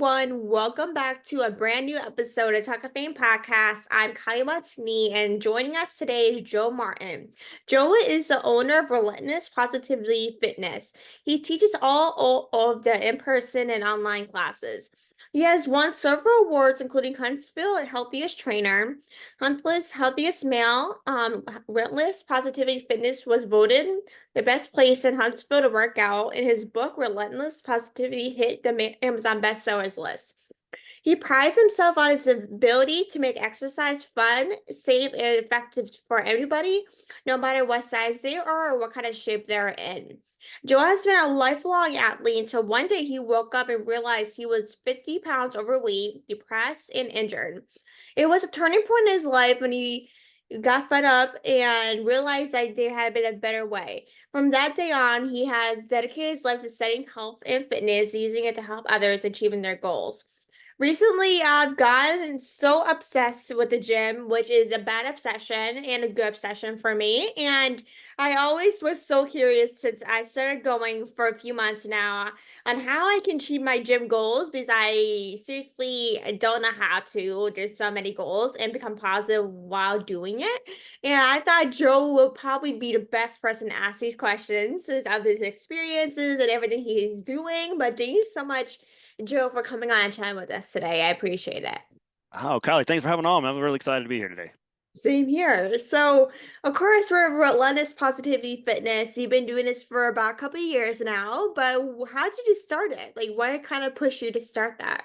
everyone. Welcome back to a brand new episode of Talkoffame podcast. I'm Kylie, and joining us today is Joe Martin. Joe is the owner of Relentless Positivity Fitness. He teaches all of the in-person and online classes. He has won several awards, including Huntsville Healthiest Trainer, Huntless Healthiest Male. Relentless Positivity Fitness was voted the best place in Huntsville to work out, and his book, Relentless Positivity, hit the Amazon bestsellers list. He prides himself on his ability to make exercise fun, safe, and effective for everybody, no matter what size they are or what kind of shape they're in. Joe has been a lifelong athlete until one day he woke up and realized he was 50 pounds overweight, depressed, and injured. It was a turning point in his life when he got fed up and realized that there had been a better way. From that day on, he has dedicated his life to studying health and fitness, using it to help others achieving their goals. Recently, I've gotten so obsessed with the gym, which is a bad obsession and a good obsession for me. And I always was so curious since I started going for a few months now on how I can achieve my gym goals because I seriously don't know how to. There's so many goals and become positive while doing it. And I thought Joe would probably be the best person to ask these questions of his experiences and everything he's doing. But thank you so much, Joe, for coming on and chatting with us today. I appreciate it. Oh, Kylie, thanks for having on. I'm really excited to be here today. Same here. So, of course, we're Relentless Positivity Fitness. You've been doing this for about a couple of years now, but how did you start it? Like, what kind of pushed you to start that?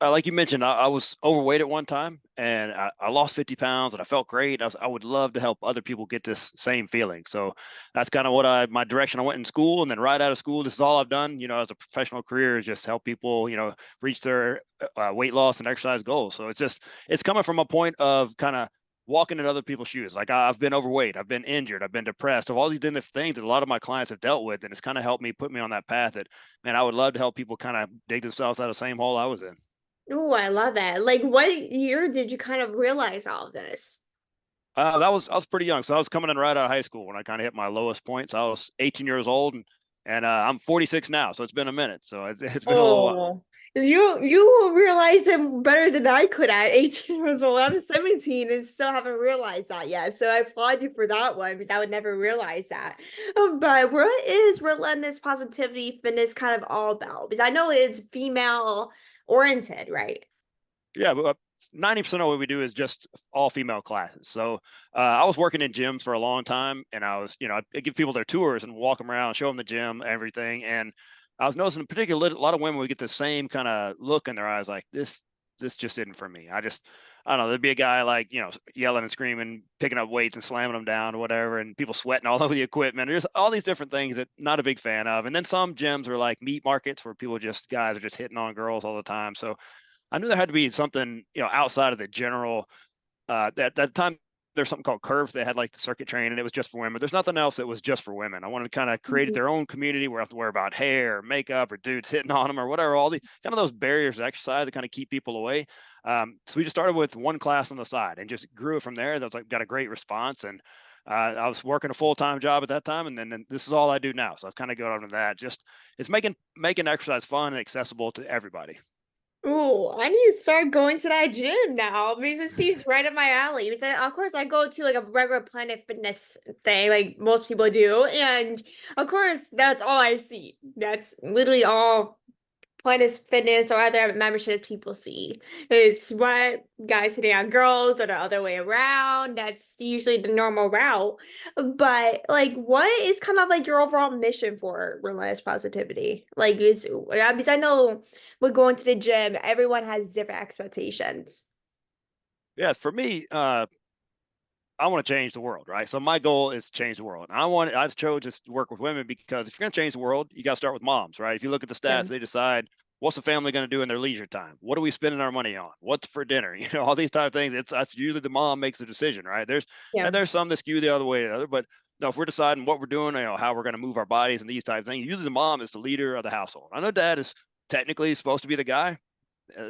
Like you mentioned, I was overweight at one time and I lost 50 pounds and I felt great. I would love to help other people get this same feeling. So that's kind of my direction I went in school. And then right out of school, this is all I've done, as a professional career is just help people, reach their weight loss and exercise goals. So it's coming from a point of kind of walking in other people's shoes. Like I've been overweight, I've been injured, I've been depressed, of all these different things that a lot of my clients have dealt with. And it's kind of helped me put me on that path that, man, I would love to help people kind of dig themselves out of the same hole I was in. Oh, I love it. Like, what year did you kind of realize all of this? I was pretty young, so I was coming in right out of high school when I kind of hit my lowest points. I was 18 years old, and I'm 46 now, so it's been a minute. So it's been a little while. Oh, you realized it better than I could at 18 years old. I'm 17 and still haven't realized that yet. So I applaud you for that one because I would never realize that. But what is Relentless Positivity Fitness kind of all about? Because I know it's female oriented, right? Yeah, but 90% of what we do is just all female classes. So I was working in gyms for a long time, and I give people their tours and walk them around, show them the gym, everything, and I was noticing in particular a lot of women would get the same kind of look in their eyes, like this just isn't for me. I don't know. There'd be a guy like yelling and screaming, picking up weights and slamming them down or whatever, and people sweating all over the equipment. There's all these different things that not a big fan of. And then some gyms are like meat markets where guys are just hitting on girls all the time. So I knew there had to be something, outside of the general. That time there's something called Curve. They had like the circuit train, and it was just for women. There's nothing else that was just for women. I wanted to kind of create Mhm. their own community where I have to worry about hair, or makeup, or dudes hitting on them, or whatever. All the kind of those barriers to exercise that kind of keep people away. So we just started with one class on the side and just grew it from there. That's like got a great response, and I was working a full-time job at that time, and then this is all I do now. So I've kind of got on to that. Just it's making exercise fun and accessible to everybody. Oh, I need to start going to that gym now because it seems right up my alley. Because of course, I go to like a regular Planet Fitness thing, like most people do, and of course, that's all I see. That's literally all Planet Fitness or other memberships people see. It's what guys hitting on girls or the other way around. That's usually the normal route. But like, what is kind of like your overall mission for Relentless Positivity? Like, because I know with going to the gym, everyone has different expectations. Yeah, for me, I want to change the world, right? So my goal is to change the world. I chose just to work with women because if you're going to change the world, you got to start with moms, right? If you look at the Yeah. stats, they decide what's the family going to do in their leisure time? What are we spending our money on? What's for dinner? All these type of things. That's usually the mom makes the decision, right? Yeah. There's some that skew the other way or the other, but no, if we're deciding what we're doing, how we're going to move our bodies and these types of things, usually the mom is the leader of the household. I know dad is technically supposed to be the guy,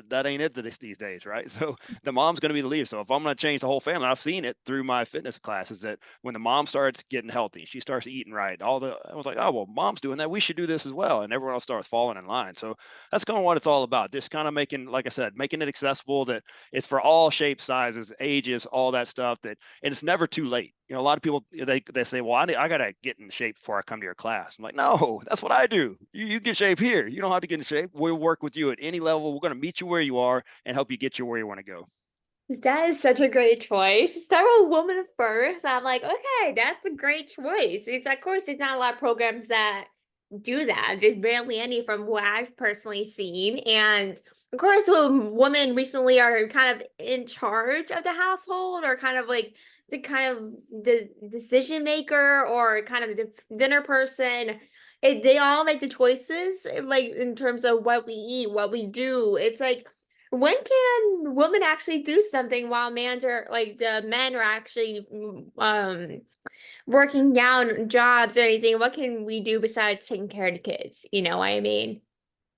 That ain't it these days, right? So the mom's going to be the leader. So if I'm going to change the whole family, I've seen it through my fitness classes that when the mom starts getting healthy, she starts eating right. I was like, oh well, mom's doing that. We should do this as well, and everyone else starts falling in line. So that's kind of what it's all about. Just kind of making, like I said, making it accessible. That it's for all shapes, sizes, ages, all that stuff. And it's never too late. A lot of people they say, well, I gotta get in shape before I come to your class. I'm like, no, that's what I do. You get shape here. You don't have to get in shape. We'll work with you at any level. We're gonna meet you where you are and help you get you where you want to go. That is such a great choice. Start with woman first. I'm like, okay, that's a great choice. It's of course there's not a lot of programs that do that. There's barely any from what I've personally seen. And of course, when women recently are kind of in charge of the household or kind of like the kind of the decision maker or kind of the dinner person, they all make the choices like in terms of what we eat, what we do. It's like when can women actually do something while the men are actually working down jobs or anything? What can we do besides taking care of the kids? You know what I mean?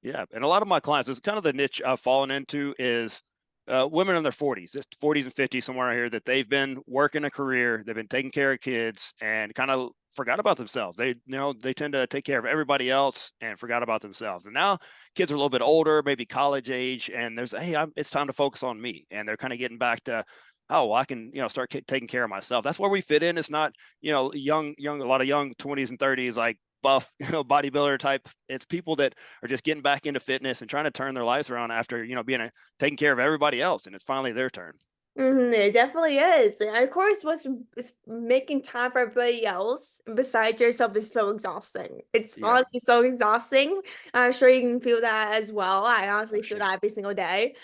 Yeah, and a lot of my clients, it's kind of the niche I've fallen into is women in their 40s, just 40s and 50s, somewhere here that they've been working a career, they've been taking care of kids, and kind of forgot about themselves. They tend to take care of everybody else and forgot about themselves. And now kids are a little bit older, maybe college age, and it's time to focus on me. And they're kind of getting back to, oh, well, I can start taking care of myself. That's where we fit in. It's not a lot of young 20s and 30s like buff, bodybuilder type. It's people that are just getting back into fitness and trying to turn their lives around after, taking care of everybody else. And it's finally their turn. It definitely is. And of course, making time for everybody else besides yourself is so exhausting. It's Yeah, honestly so exhausting. I'm sure you can feel that as well. I honestly for feel sure. that every single day.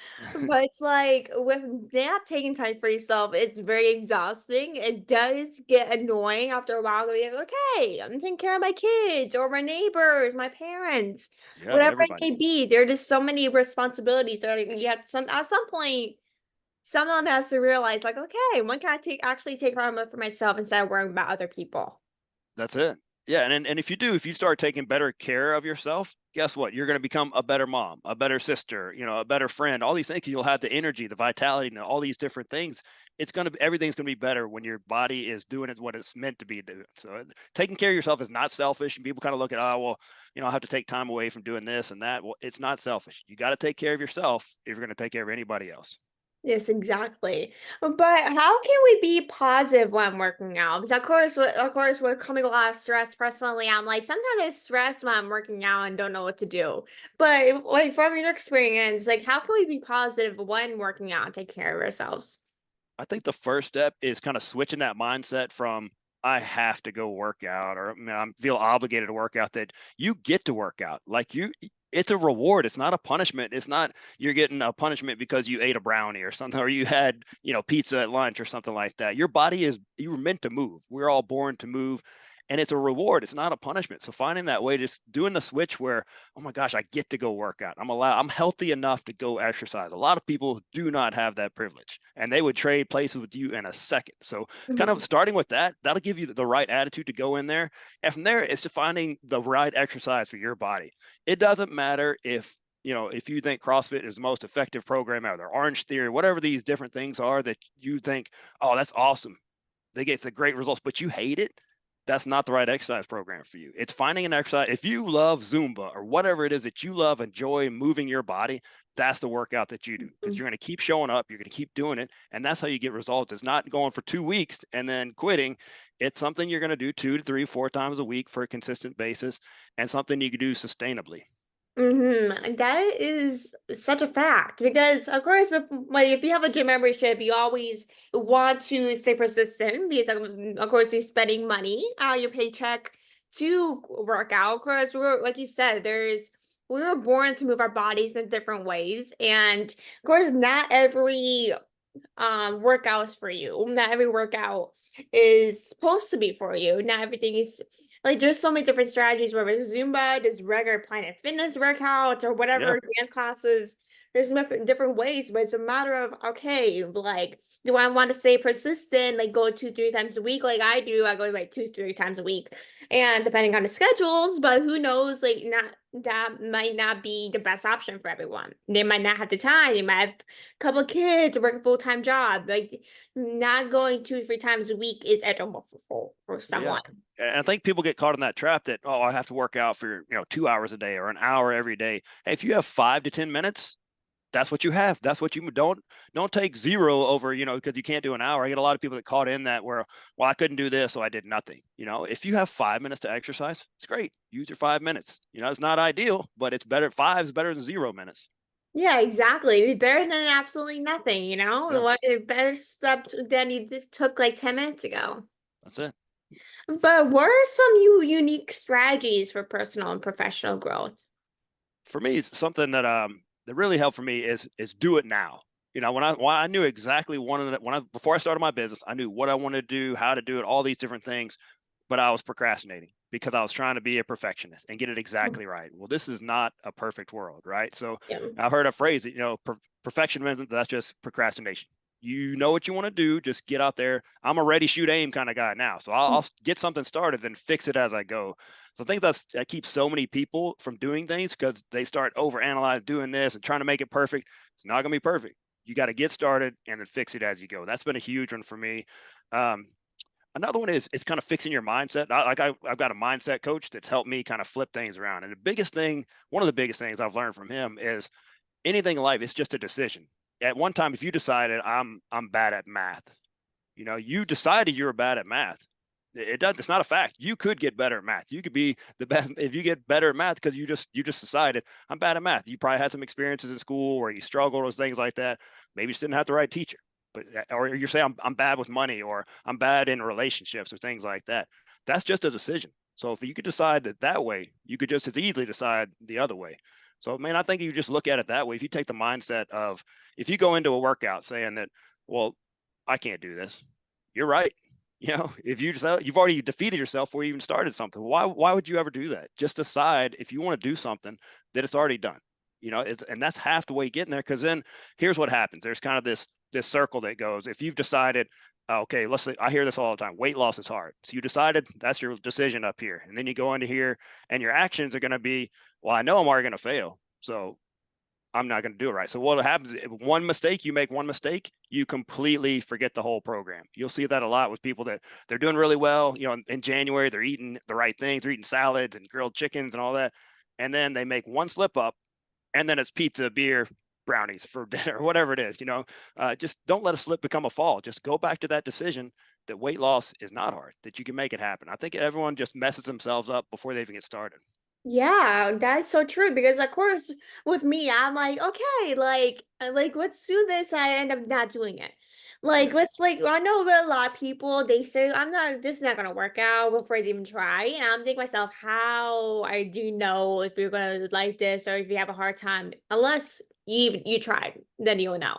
But it's like with not taking time for yourself, it's very exhausting. It does get annoying after a while to be like, okay, I'm taking care of my kids or my neighbors, my parents, Yeah, whatever it everybody. may be. There are just so many responsibilities that you have at some point someone has to realize, like, okay, when can I actually take time for myself instead of worrying about other people? That's it. Yeah, and if you start taking better care of yourself, guess what? You're going to become a better mom, a better sister, a better friend. All these things, you'll have the energy, the vitality, and all these different things. Everything's going to be better when your body is doing what it's meant to be doing. So taking care of yourself is not selfish. And people kind of look at, oh, well, I have to take time away from doing this and that. Well, it's not selfish. You got to take care of yourself if you're going to take care of anybody else. Yes, exactly. But how can we be positive when working out? Because of course, we're coming a lot of stress. Personally, I'm like sometimes I stress when I'm working out and don't know what to do. But like from your experience, like how can we be positive when working out and take care of ourselves? I think the first step is kind of switching that mindset from I have to go work out or I feel obligated to work out that you get to work out. It's a reward. It's not a punishment. It's not you're getting a punishment because you ate a brownie or something or you had, pizza at lunch or something like that. You were meant to move. We're all born to move and it's a reward. It's not a punishment. So finding that way, just doing the switch where, oh my gosh, I get to go work out. I'm healthy enough to go exercise. A lot of people do not have that privilege and they would trade places with you in a second. So kind of starting with that, that'll give you the right attitude to go in there. And from there, it's to finding the right exercise for your body. It doesn't matter if you think CrossFit is the most effective program out there, Orange Theory, whatever these different things are that you think, oh, that's awesome. They get the great results, but you hate it, that's not the right exercise program for you. It's finding an exercise. If you love Zumba or whatever it is that you love, enjoy moving your body, that's the workout that you do because you're going to keep showing up. You're going to keep doing it. And that's how you get results. It's not going for 2 weeks and then quitting. It's something you're going to do 2 to 3, 4 times a week for a consistent basis and something you can do sustainably. That is such a fact because, of course, like if you have a gym membership, you always want to stay persistent because, of course, you're spending money out of your paycheck to work out. Of course, like you said, we were born to move our bodies in different ways, and of course, not every workouts for you. Not every workout is supposed to be for you. Not everything is like there's so many different strategies, whether it's Zumba, there's regular Planet Fitness workouts or Yeah. whatever dance classes. there's different ways, but it's a matter of, okay, like, do I want to stay persistent, like go 2, 3 times a week like I do? I go like 2, 3 times a week. And depending on the schedules, but who knows, like not that might not be the best option for everyone. They might not have the time, they might have a couple of kids, work a full-time job. Like not going 2, 3 times a week is edgeable for Yeah. someone. And I think people get caught in that trap that, oh, I have to work out for, 2 hours a day or an hour every day. Hey, if you have 5 to 10 minutes, that's what you have. That's what you don't take zero over, because you can't do an hour. I get a lot of people that caught in that where, well, I couldn't do this, so I did nothing. If you have 5 minutes to exercise, it's great. Use your 5 minutes. It's not ideal, but it's better. Five is better than 0 minutes. Yeah, exactly. It's better than absolutely nothing, Yeah, What better stuff than you just took like 10 minutes ago. that's it. But what are some unique strategies for personal and professional growth? For me, it's something that really helped for me is do it now. When I knew exactly before I started my business, I knew what I wanted to do, how to do it, all these different things, but I was procrastinating because I was trying to be a perfectionist and get it exactly right. Well, this is not a perfect world, right? So Yeah. I've heard a phrase that, perfectionism, that's just procrastination. You know what you want to do, just get out there. I'm a ready, shoot, aim kind of guy now. So I'll get something started, then fix it as I go. So I think that keeps so many people from doing things because they start overanalyzing doing this and trying to make it perfect. It's not going to be perfect. You got to get started and then fix it as you go. That's been a huge one for me. Um, Another one is kind of fixing your mindset. I've got a mindset coach that's helped me kind of flip things around. And one of the biggest things I've learned from him is anything in life is just a decision. At one time, if you decided I'm bad at math, you decided you were bad at math. It does. It's not a fact. You could get better at math. You could be the best if you get better at math because you just decided I'm bad at math. You probably had some experiences in school where you struggled with things like that. Maybe you just didn't have the right teacher. But or you say I'm bad with money or I'm bad in relationships or things like that. That's just a decision. So if you could decide that way, you could just as easily decide the other way. So man, I think you just look at it that way. If you take the mindset of if you go into a workout saying that, well, I can't do this, you're right. If you've already defeated yourself before you even started something. Why would you ever do that? Just decide if you want to do something that it's already done. And that's half the way getting there. Because then here's what happens. There's kind of this circle that goes. If you've decided, okay, let's say I hear this all the time. Weight loss is hard. So you decided that's your decision up here, and then you go into here, and your actions are going to be, well, I know I'm already going to fail, so I'm not going to do it right. So what happens, if you make one mistake, you completely forget the whole program. You'll see that a lot with people that they're doing really well. In January, they're eating the right things, they're eating salads and grilled chickens and all that. And then they make one slip up and then it's pizza, beer, brownies for dinner, whatever it is, just don't let a slip become a fall. Just go back to that decision that weight loss is not hard, that you can make it happen. I think everyone just messes themselves up before they even get started. Yeah, that's so true because of course with me, I'm like, okay, like let's do this. I end up not doing it. Like Yeah. let's like I know that a lot of people they say this is not gonna work out before they even try. And I'm thinking myself, how I do know if you're gonna like this or if you have a hard time, unless you tried, then you'll know.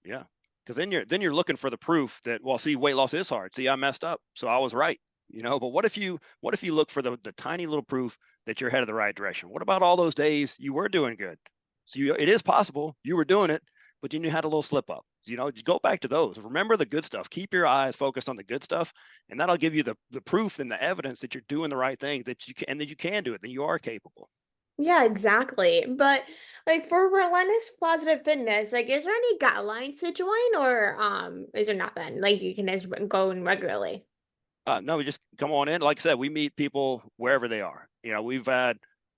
Yeah. Because then you're looking for the proof that, well, see, weight loss is hard. See, I messed up. So I was right. But what if you look for the tiny little proof that you're headed the right direction? What about all those days you were doing good? So it is possible you were doing it, but then you had a little slip up. So, you go back to those. Remember the good stuff. Keep your eyes focused on the good stuff, and that'll give you the proof and the evidence that you're doing the right thing, that you can and that you can do it, that you are capable. Yeah, exactly. But like for relentless positive fitness, like is there any guidelines to join or is there nothing? Like you can just go in regularly. No, we just come on in. Like I said, we meet people wherever they are.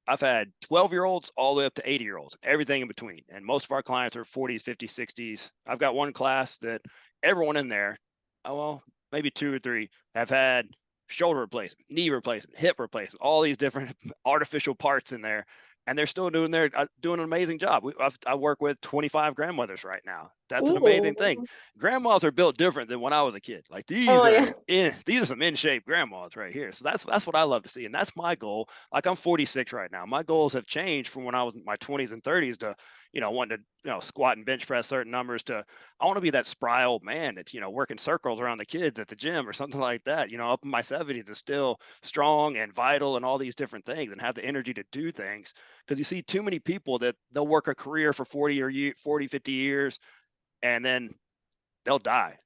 I've had 12-year-olds all the way up to 80-year-olds, everything in between. And most of our clients are 40s, 50s, 60s. I've got one class that everyone in there, oh, well, maybe two or three, have had shoulder replacement, knee replacement, hip replacement, all these different artificial parts in there. And they're still doing an amazing job. I work with 25 grandmothers right now That's an amazing thing. Ooh. Grandmas are built different than when I was a kid. Like Oh, yeah. these are some in shape grandmas right here. So that's what I love to see, and that's my goal. Like I'm 46 right now. My goals have changed from when I was in my 20s and 30s to wanting to squat and bench press certain numbers to I want to be that spry old man that's working circles around the kids at the gym or something like that. Up in my 70s is still strong and vital and all these different things and have the energy to do things because you see too many people that they'll work a career for 40, 50 years and then they'll die.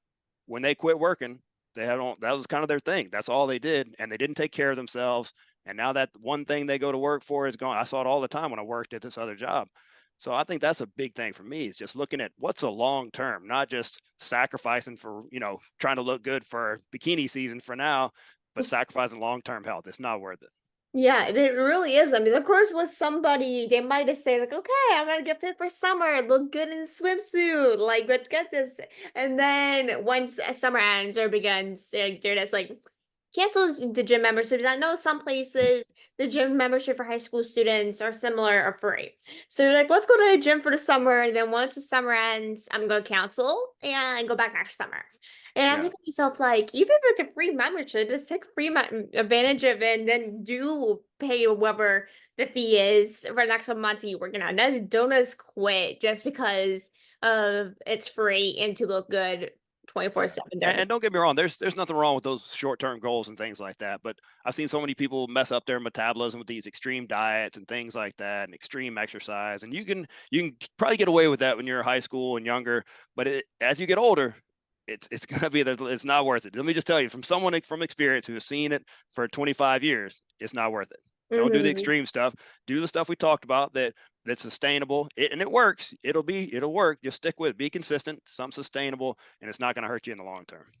When they quit working, that was kind of their thing. That's all they did, and they didn't take care of themselves. And now that one thing they go to work for is gone. I saw it all the time when I worked at this other job. So I think that's a big thing for me is just looking at what's a long term, not just sacrificing for, trying to look good for bikini season for now, but sacrificing long term health. It's not worth it. Yeah, it really is. I mean, of course, with somebody, they might have said, like, okay, I'm gonna get fit for summer, look good in a swimsuit, like, let's get this. And then once summer ends or begins, they're just like, cancel the gym memberships. I know some places the gym membership for high school students are similar or free. So they're like, let's go to the gym for the summer. And then once the summer ends, I'm gonna cancel and go back next summer. And I'm Yeah. thinking to myself, like, even with a free membership, just take free advantage of it and then do pay whatever the fee is for the next couple months that you're working on. Don't just quit just because of it's free and to look good Yeah. 24/7 during And this. don't get me wrong, there's nothing wrong with those short-term goals and things like that, but I've seen so many people mess up their metabolism with these extreme diets and things like that and extreme exercise. And you can probably get away with that when you're in high school and younger, but as you get older, it's gonna be it's not worth it. Let me just tell you from someone from experience who has seen it for 25 years, it's not worth it. Don't do the Mhm. extreme stuff. Do the stuff we talked about that's sustainable. And it works. It'll work. Just stick with it. Be consistent, something sustainable, and it's not going to hurt you in the long term.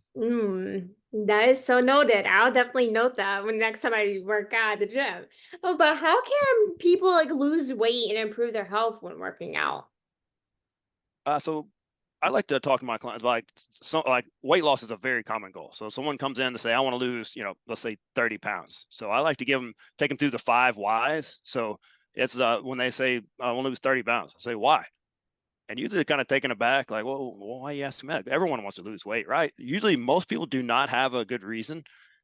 That is so noted. I'll definitely note that when next time I work out at the gym. Oh, but how can people like lose weight and improve their health when working out? So I like to talk to my clients like weight loss is a very common goal. So someone comes in to say I want to lose, let's say 30 pounds. So I like to take them through the 5 whys. So it's when they say I want to lose 30 pounds, I say why? And usually kind of taken aback, like, well, why are you asking that? Everyone wants to lose weight, right? Usually most people do not have a good reason.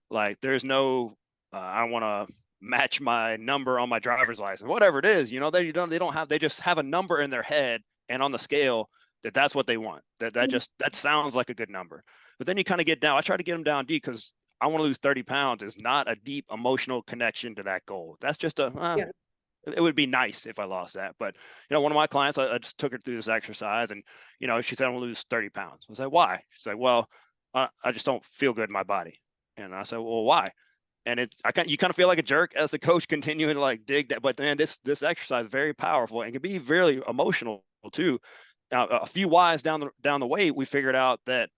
Like there's no, I want to match my number on my driver's license, whatever it is, they just have a number in their head and on the scale that's what they want. That sounds like a good number. But then you kind of get down. I try to get them down deep because I want to lose 30 pounds is not a deep emotional connection to that goal. That's just Yeah. it would be nice if I lost that. But one of my clients, I just took her through this exercise, and she said I want to lose 30 pounds. I said, why? She's like, well, I just don't feel good in my body. And I said, well, why? And you kind of feel like a jerk as a coach continuing to like dig that. But man, this exercise is very powerful and can be very emotional too. Now, a few whys down the way, we figured out that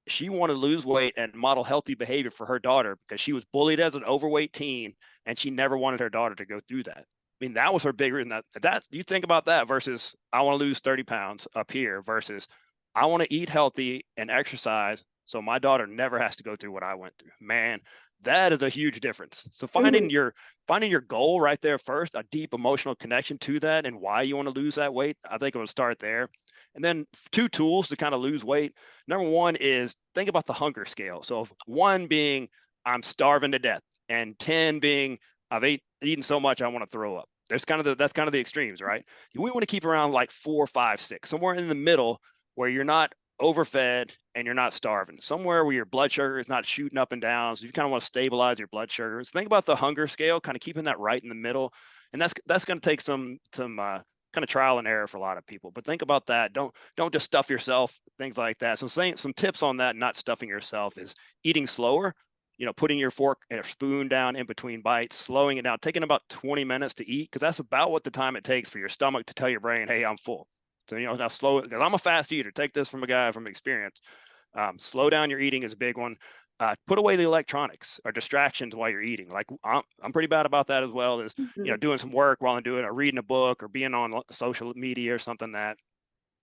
she wanted to lose weight and model healthy behavior for her daughter because she was bullied as an overweight teen, and she never wanted her daughter to go through that. I mean, that was her big reason. That you think about that versus I want to lose 30 pounds up here versus I want to eat healthy and exercise so my daughter never has to go through what I went through. Man, that is a huge difference. So Mhm. finding your goal right there first, a deep emotional connection to that and why you want to lose that weight, I think it would start there. And then two tools to kind of lose weight. Number one is think about the hunger scale. So one being I'm starving to death, and 10 being eaten so much I want to throw up. That's kind of the extremes, right? We want to keep around like 4, 5, 6, somewhere in the middle where you're not overfed and you're not starving, somewhere where your blood sugar is not shooting up and down. So you kind of want to stabilize your blood sugars. Think about the hunger scale, kind of keeping that right in the middle, and that's going to take some kind of trial and error for a lot of people. But think about that. Don't just stuff yourself, things like that. So saying some tips on that, not stuffing yourself, is eating slower. Putting your fork and a spoon down in between bites, slowing it down, taking about 20 minutes to eat, because that's about what the time it takes for your stomach to tell your brain, hey, I'm full. So, now slow it, because I'm a fast eater. Take this from a guy from experience. Slow down your eating is a big one. Put away the electronics or distractions while you're eating. Like I'm pretty bad about that as well. Is Mhm. doing some work while I'm doing it, or reading a book, or being on social media or something that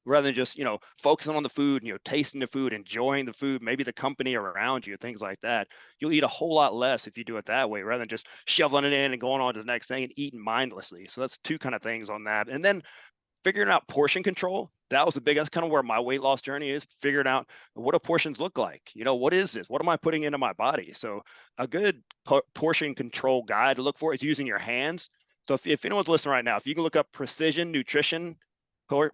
rather than just focusing on the food, tasting the food, enjoying the food, maybe the company around you, things like that. You'll eat a whole lot less if you do it that way rather than just shoveling it in and going on to the next thing and eating mindlessly. So that's two kind of things on that. And then figuring out portion control. that was a big, that's kind of where my weight loss journey is, figuring out what do portions look like? What is this? What am I putting into my body? So a good portion control guide to look for is using your hands. So if anyone's listening right now, if you can look up precision nutrition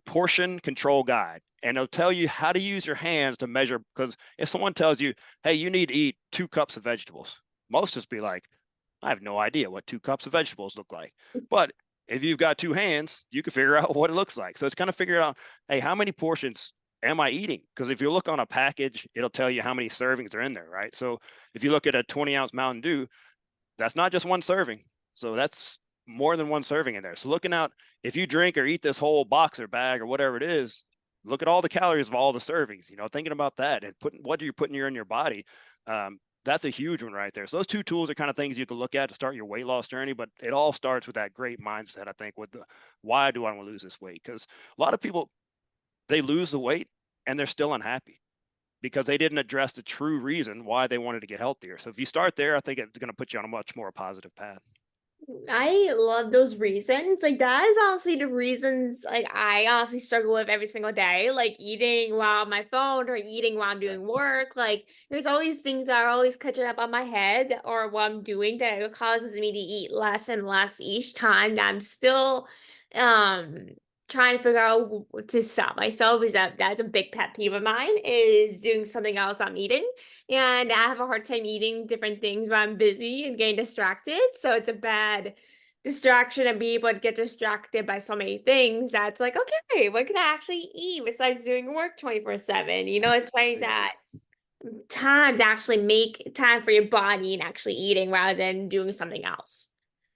portion control guide, and it'll tell you how to use your hands to measure. Because if someone tells you, hey, you need to eat 2 cups of vegetables, most just be like, I have no idea what 2 cups of vegetables look like. But if you've got 2 hands, you can figure out what it looks like. So it's kind of figuring out, hey, how many portions am I eating? Because if you look on a package, it'll tell you how many servings are in there, right? So if you look at a 20-ounce Mountain Dew, that's not just one serving. So that's more than one serving in there. So looking out, if you drink or eat this whole box or bag or whatever it is, look at all the calories of all the servings, thinking about that and putting what you're putting in your body. That's a huge one right there. So those 2 tools are kind of things you can look at to start your weight loss journey, but it all starts with that great mindset, I think, with the why do I want to lose this weight? Because a lot of people, they lose the weight and they're still unhappy because they didn't address the true reason why they wanted to get healthier. So if you start there, I think it's going to put you on a much more positive path. I love those reasons. Like that is honestly the reasons like I honestly struggle with every single day. Like eating while on my phone or eating while I'm Yeah. doing work. Like there's always things that are always catching up on my head or what I'm doing that causes me to eat less and less each time that I'm still um trying to figure out to stop myself. Is that's a big pet peeve of mine is doing something else I'm eating. And I have a hard time eating different things when I'm busy and getting distracted. So it's a bad distraction and be able to get distracted by so many things that's like, okay, what can I actually eat besides doing work 24/7? It's finding Yeah. that time to actually make time for your body and actually eating rather than doing something else.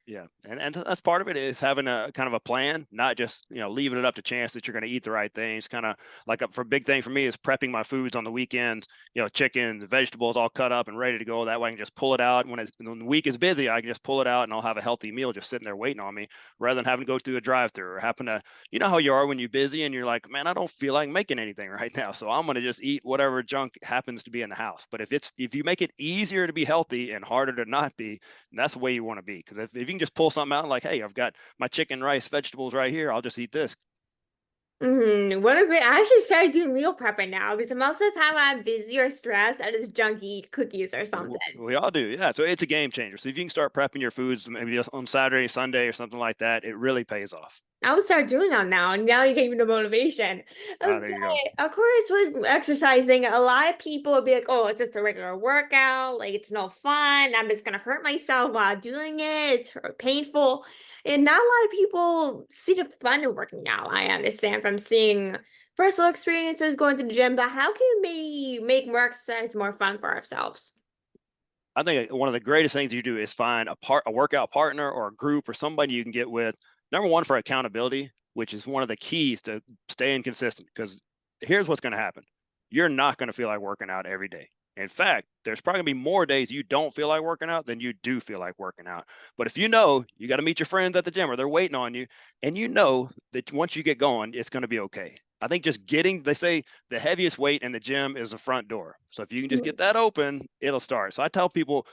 Yeah, and that's part of it is having a kind of a plan, not just leaving it up to chance that you're going to eat the right things. Kind of like for a big thing for me is prepping my foods on the weekends. Chicken, vegetables all cut up and ready to go. That way I can just pull it out when the week is busy. I can just pull it out and I'll have a healthy meal just sitting there waiting on me, rather than having to go through a drive-through or happen to how you are when you're busy and you're like, man, I don't feel like making anything right now, so I'm going to just eat whatever junk happens to be in the house. But if you make it easier to be healthy and harder to not be, and that's the way you want to be. Because if you can just pull something out like, hey, I've got my chicken, rice, vegetables right here, I'll just eat this. What a great, I actually started doing meal prepping now because most of the time when I'm busy or stressed, I just junk eat cookies or something. We all do, yeah. So it's a game changer. So if you can start prepping your foods maybe just on Saturday, Sunday, or something like that, it really pays off. I would start doing that now, and now you gave me the motivation. There you go. Okay, of course, with exercising, a lot of people would be like, "Oh, it's just a regular workout. Like it's no fun. I'm just gonna hurt myself while doing it. It's painful." And not a lot of people see the fun in working out. I understand from seeing personal experiences going to the gym, but how can we make more exercise more fun for ourselves? I think one of the greatest things you do is find a workout partner or a group or somebody you can get with. Number one, for accountability, which is one of the keys to staying consistent. Because here's what's going to happen: you're not going to feel like working out every day. In fact, there's probably going to be more days you don't feel like working out than you do feel like working out. But if you got to meet your friends at the gym or they're waiting on you, and that once you get going, it's going to be okay. I think just they say the heaviest weight in the gym is the front door. So if you can just get that open, it'll start. So I tell people,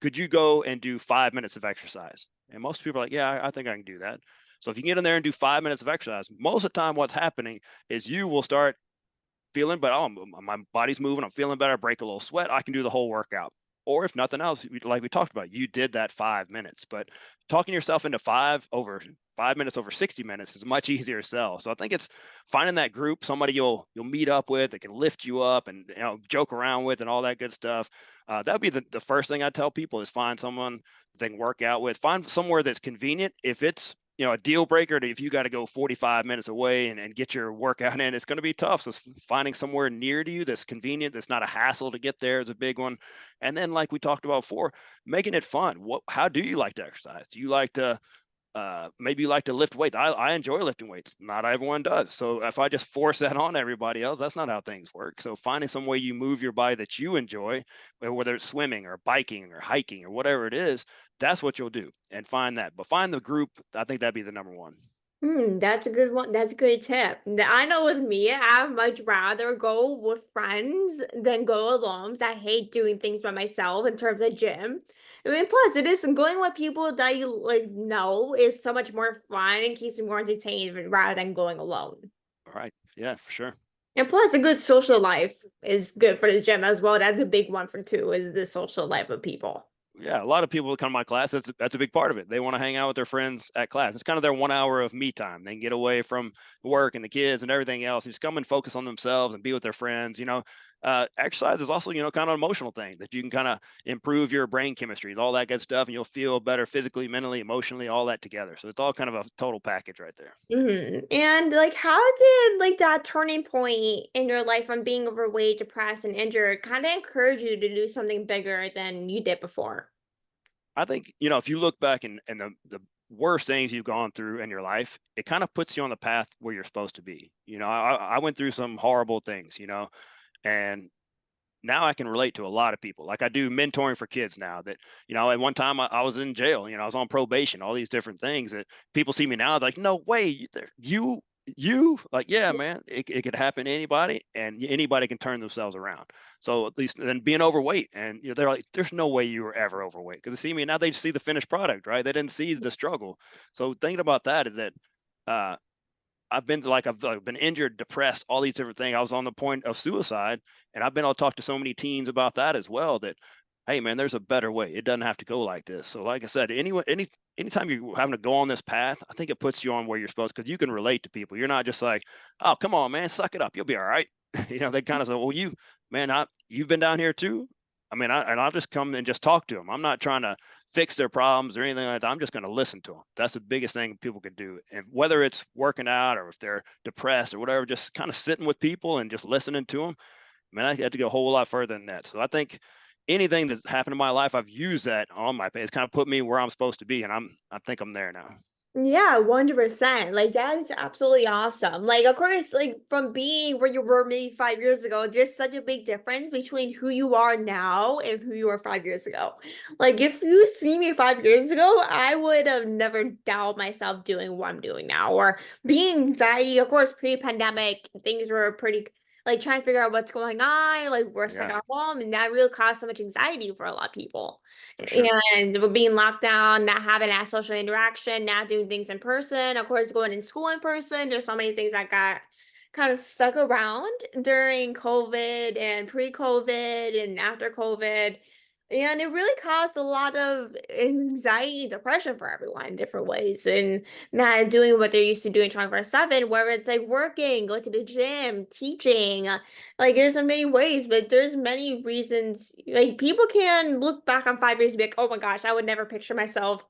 could you go and do 5 minutes of exercise? And most people are like, yeah, I think I can do that. So if you can get in there and do 5 minutes of exercise, most of the time what's happening is you will start feeling, but oh, my body's moving, I'm feeling better, break a little sweat, I can do the whole workout. Or if nothing else, like we talked about, you did that 5 minutes. But talking yourself into 5 minutes over 60 minutes is a much easier sell. So I think it's finding that group, somebody you'll meet up with that can lift you up and joke around with and all that good stuff. That would be the first thing I tell people is find someone they can work out with. Find somewhere that's convenient. If it's a deal breaker if you got to go 45 minutes away and get your workout in, it's going to be tough. So finding somewhere near to you that's convenient, that's not a hassle to get there, is a big one. And then, like we talked about before, making it fun. How do you like to exercise? Do you like to maybe you like to lift weights? I enjoy lifting weights. Not everyone does. So if I just force that on everybody else, that's not how things work. So finding some way you move your body that you enjoy, whether it's swimming or biking or hiking or whatever it is, that's what you'll do, and find that. But find the group. I think that'd be the number one. That's a good one. That's a good tip. I know with me, I would much rather go with friends than go alone. 'Cause I hate doing things by myself in terms of gym. I mean, plus it is going with people that you like know is so much more fun and keeps you more entertained rather than going alone. All right. Yeah, for sure. And plus, a good social life is good for the gym as well. That's a big one for two, is the social life of people. Yeah, a lot of people that come to my class, that's a big part of it. They want to hang out with their friends at class. It's kind of their 1 hour of me time. They can get away from work and the kids and everything else, and just come and focus on themselves and be with their friends. Exercise is also, kind of an emotional thing that you can kind of improve your brain chemistry, all that good stuff, and you'll feel better physically, mentally, emotionally, all that together. So it's all kind of a total package right there. And like, how did like that turning point in your life from being overweight, depressed, and injured kind of encourage you to do something bigger than you did before? I think, if you look back and the worst things you've gone through in your life, it kind of puts you on the path where you're supposed to be. I went through some horrible things, and now I can relate to a lot of people. Like I do mentoring for kids now that, at one time I was in jail, I was on probation, all these different things that people see me now, they're like, no way, you like, yeah, man, it could happen to anybody and anybody can turn themselves around. So at least then being overweight and they're like, there's no way you were ever overweight because they see me now, they see the finished product, right? They didn't see the struggle. So thinking about that is that, uh, I've been injured, depressed, all these different things. I was on the point of suicide, and I've been able to talk to so many teens about that as well. That, hey man, there's a better way. It doesn't have to go like this. So like I said, anytime you're having to go on this path, I think it puts you on where you're supposed because you can relate to people. You're not just like, oh come on man, suck it up, you'll be all right. They kind of say, well you've been down here too. I mean, I'll just come and just talk to them. I'm not trying to fix their problems or anything like that. I'm just going to listen to them. That's the biggest thing people can do. And whether it's working out or if they're depressed or whatever, just kind of sitting with people and just listening to them. I mean, I had to go a whole lot further than that. So I think anything that's happened in my life, I've used that on my page. It's kind of put me where I'm supposed to be, and I think I'm there now. Yeah, 100%. Like that is absolutely awesome. Like, of course, like from being where you were maybe 5 years ago, there's such a big difference between who you are now and who you were 5 years ago. Like, if you see me 5 years ago, I would have never doubted myself doing what I'm doing now. Or being anxiety, of course, pre-pandemic, things were pretty like trying to figure out what's going on. Like, we're stuck Yeah, at home, and that really caused so much anxiety for a lot of people. for sure. And we're being locked down, not having that social interaction, not doing things in person. Of course, going in school in person. There's so many things that got kind of stuck around during COVID and pre-COVID and after COVID. And it really caused a lot of anxiety, depression for everyone in different ways. And not doing what they're used to doing 24/7, whether it's like working, going to the gym, teaching, like there's so many ways, but there's many reasons. Like people can look back on 5 years and be like, oh my gosh, I would never picture myself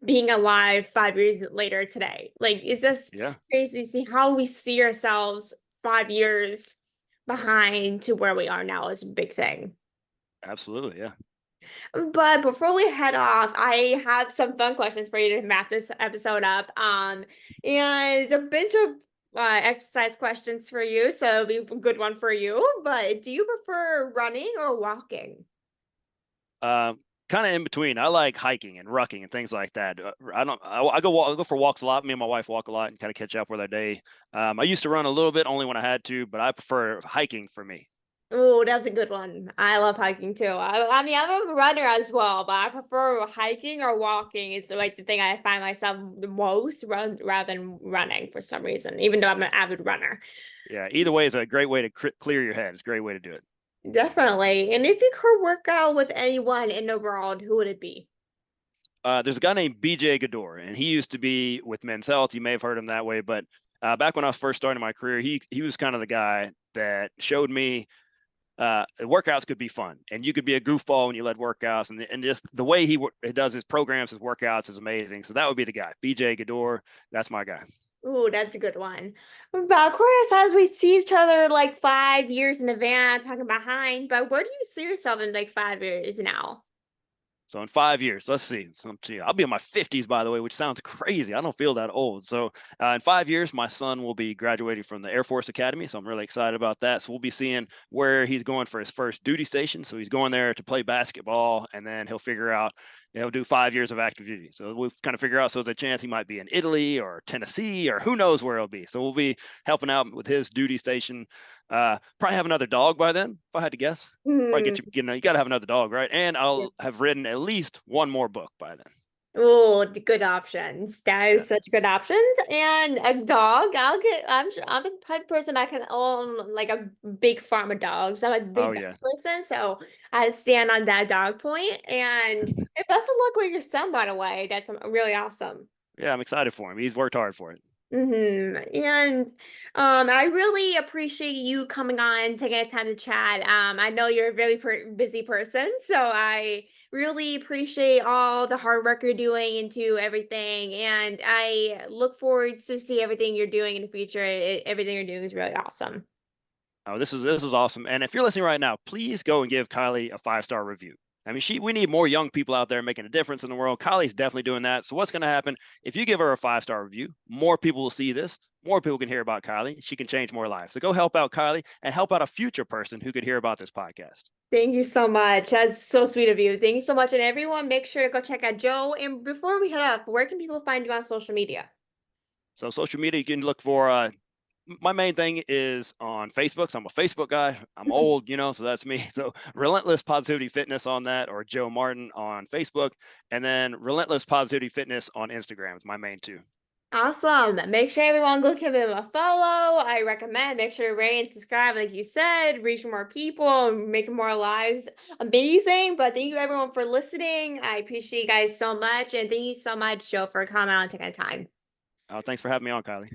being alive 5 years later today. Like it's just Yeah, crazy to see how we see ourselves 5 years behind to where we are now is a big thing. absolutely. Yeah. But before we head off, I have some fun questions for you to wrap this episode up. And a bunch of exercise questions for you, so it'll be a good one for you. But do you prefer running or walking? Um, Kind of in between. I like hiking and rucking and things like that. I don't. I go for walks a lot. Me and my wife walk a lot and kind of catch up with our day. I used to run a little bit, only when I had to, but I prefer hiking for me. Oh, that's a good one. I love hiking too. I mean, I'm a runner as well, but I prefer hiking or walking. It's like the thing I find myself the most rather than running for some reason, even though I'm an avid runner. Yeah. Either way is a great way to clear your head. It's a great way to do it. Definitely. And if you could work out with anyone in the world, who would it be? There's a guy named BJ Gador, and he used to be with Men's Health. You may have heard him that way, but back when I was first starting my career, he was kind of the guy that showed me workouts could be fun, and you could be a goofball when you led workouts, and just the way he does his programs, his workouts is amazing. So that would be the guy, BJ Gador. That's my guy. Ooh, that's a good one. But of course, as we see each other like 5 years in advance, talking behind, but where do you see yourself in like 5 years now? So in 5 years, let's see. I'll be in my 50s, by the way, which sounds crazy. I don't feel that old. So in 5 years, my son will be graduating from the Air Force Academy. So I'm really excited about that. So we'll be seeing where he's going for his first duty station. So he's going there to play basketball, and then he'll figure out he'll do 5 years of active duty. So we'll kind of figure out. So there's a chance he might be in Italy or Tennessee or who knows where he'll be. So we'll be helping out with his duty station. Probably have another dog by then, if I had to guess. Probably Hmm. you got to have another dog, right? And I'll have written at least one more book by then. Oh, good options. That Yeah. is such good options. And a dog, I'm the type of person I can own like a big farm of dogs. I'm a Oh big dog yeah. person, so I stand on that dog point. And best of luck with your son, by the way. That's really awesome. Yeah, I'm excited for him. He's worked hard for it. And I really appreciate you coming on, taking the time to chat. I know you're a very busy person, so I really appreciate all the hard work you're doing into everything, and I look forward to see everything you're doing in the future. Everything you're doing is really awesome. Oh, this is awesome. And if you're listening right now, please go and give Kylie a 5-star review. I mean, we need more young people out there making a difference in the world. Kylie's definitely doing that. So what's going to happen if you give her a 5-star review? More people will see this. More people can hear about Kylie. She can change more lives. So go help out Kylie and help out a future person who could hear about this podcast. Thank you so much. That's so sweet of you. Thank you so much. And everyone, make sure to go check out Joe. And before we head off, where can people find you on social media? So social media, you can look for my main thing is on Facebook. So I'm a Facebook guy. I'm old, so that's me. So Relentless Positivity Fitness on that, or Joe Martin on Facebook, and then Relentless Positivity Fitness on Instagram is my main two. Awesome. Make sure everyone go give him a follow. I recommend make sure to rate and subscribe, like you said, reach more people, making more lives amazing. But thank you everyone for listening. I appreciate you guys so much. And thank you so much, Joe, for coming on and taking the time. Thanks for having me on, Kylie.